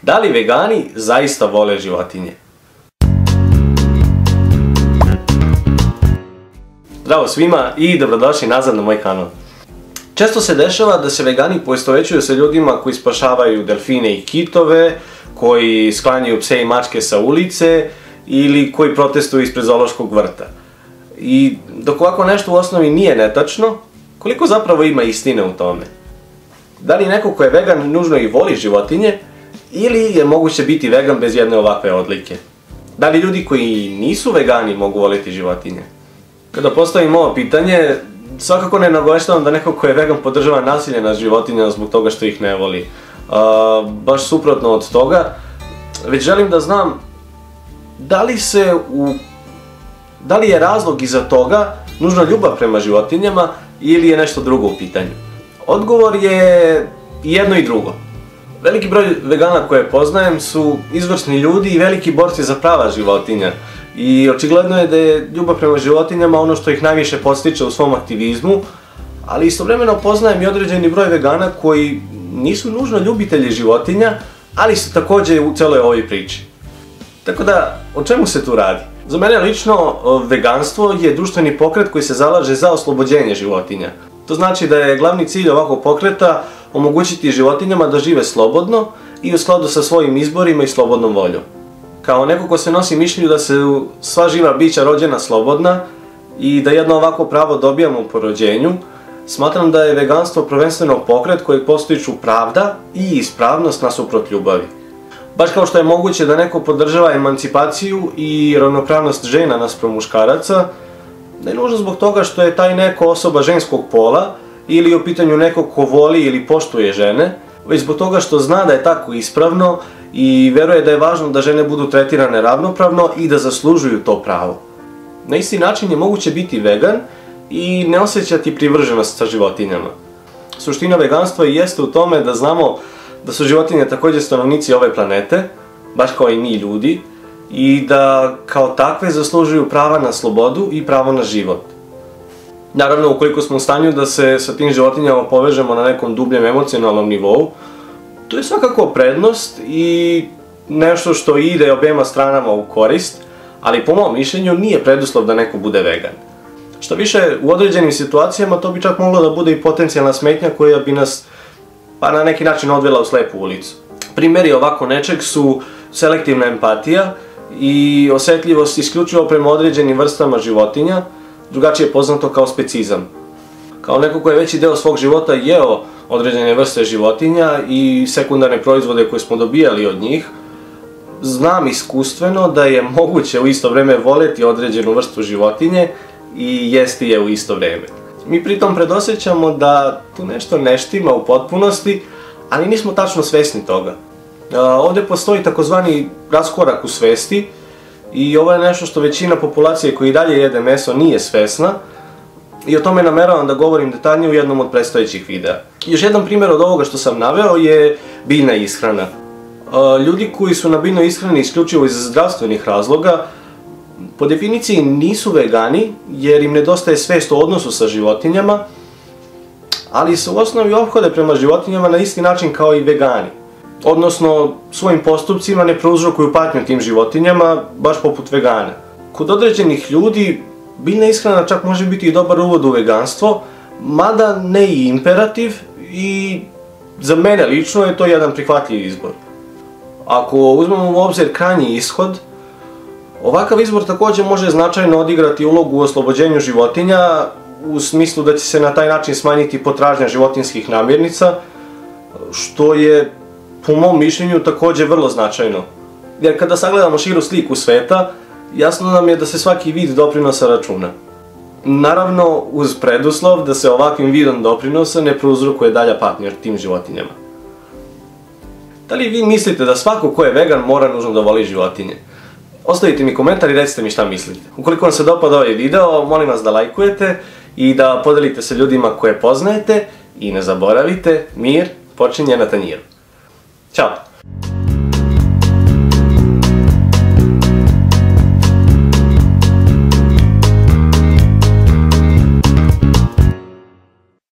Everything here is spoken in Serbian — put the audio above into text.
Da li vegani zaista vole životinje? Zdravo svima i dobrodošli nazad na moj kanal. Često se dešava da se vegani poistovećuju sa ljudima koji spašavaju delfine i kitove, koji sklanjaju pse i mačke sa ulice ili koji protestuju ispred zoološkog vrta. I dok ovako nešto u osnovi nije netačno, koliko zapravo ima istine u tome? Da li neko ko je vegan nužno i voli životinje ili je moguće biti vegan bez jedne ovakve odlike? Da li ljudi koji nisu vegani mogu voliti životinje? Kada postavim ovo pitanje, svakako ne naglašavam da neko ko je vegan podržava nasilje nad životinjama zbog toga što ih ne voli. Baš suprotno od toga, već želim da znam da li je razlog iza toga nužno ljubav prema životinjama ili je nešto drugo u pitanju. Odgovor je jedno i drugo. Veliki broj vegana koje poznajem su izvrsni ljudi i veliki borci za prava životinja. I očigledno je da je ljubav prema životinjama ono što ih najviše podstiče u svom aktivizmu, ali istovremeno poznajem i određeni broj vegana koji nisu nužno ljubitelji životinja, ali su također u celoj ovoj priči. Tako da, o čemu se tu radi? Za mene lično, veganstvo je društveni pokret koji se zalaže za oslobođenje životinja. To znači da je glavni cilj ovakvog pokreta omogućiti životinjama da žive slobodno i u skladu sa svojim izborima i slobodnom voljom. Kao neko ko se nosi mišljenju da su sva živa bića rođena slobodna i da jedno ovako pravo dobijamo po rođenju, smatram da je veganstvo prvenstveno pokret kojeg postiču pravda i ispravnost nasuprot ljubavi. Baš kao što je moguće da neko podržava emancipaciju i ravnopravnost žena naspram muškaraca, ne nužno zbog toga što je taj neko osoba ženskog pola ili u pitanju neko ko voli ili poštuje žene, već zbog toga što zna da je tako ispravno i veruje da je važno da žene budu tretirane ravnopravno i da zaslužuju to pravo. Na isti način je moguće biti vegan i ne osjećati privrženost sa životinjama. Suština veganstva jeste u tome da znamo da su životinje također stanovnici ove planete, baš kao i mi ljudi, i da kao takve zaslužuju prava na slobodu i pravo na život. Naravno, ukoliko smo u stanju da se sa tim životinjama povežemo na nekom dubljem emocionalnom nivou, to je svakako prednost i nešto što ide obema stranama u korist, ali po mom mišljenju nije preduslov da neko bude vegan. Što više, u određenim situacijama to bi čak moglo da bude i potencijalna smetnja koja bi nas pa na neki način odvela u slepu ulicu. Primjeri ovako nečeg su selektivna empatija i osjetljivost isključivo prema određenim vrstama životinja, drugačije poznato kao specizam. Kao neko ko je veći deo svog života jeo određene vrste životinja i sekundarne proizvode koje smo dobijali od njih, znam iskustveno da je moguće u isto vrijeme voleti određenu vrstu životinje i jesti je u isto vrijeme. Mi pritom predosjećamo da tu nešto ne štima u potpunosti, ali nismo tačno svesni toga. Ovdje postoji takozvani raskorak u svesti i ovo je nešto što većina populacije koji dalje jede meso nije svesna i o tome nameravam da govorim detaljnije u jednom od predstojećih videa. Još jedan primjer od ovoga što sam naveo je biljna ishrana. Ljudi koji su na biljnoj ishrani isključivo iz zdravstvenih razloga po definiciji nisu vegani jer im nedostaje svest o odnosu sa životinjama, ali se u osnovi ophode prema životinjama na isti način kao i vegani. Odnosno, svojim postupcima ne prouzrokuju patnju tim životinjama, baš poput vegana. Kod određenih ljudi, biljna ishrana čak može biti i dobar uvod u veganstvo, mada ne i imperativ i za mene lično je to jedan prihvatljiv izbor. Ako uzmemo u obzir krajnji ishod, ovakav izbor također može značajno odigrati ulogu u oslobođenju životinja u smislu da će se na taj način smanjiti potražnja životinjskih namirnica, što je po mom mišljenju također vrlo značajno. Jer kada sagledamo širu sliku sveta, jasno nam je da se svaki vid doprinosa računa. Naravno, uz preduslov da se ovakvim vidom doprinosa ne prouzrokuje dalja patnja tim životinjama. Da li vi mislite da svako ko je vegan mora nužno da voli životinje? Ostavite mi komentar i recite mi šta mislite. Ukoliko vam se dopada ovaj video, molim vas da lajkujete i da podelite se ljudima koje poznajete i ne zaboravite, mir počinje na tanjiru. Ćao!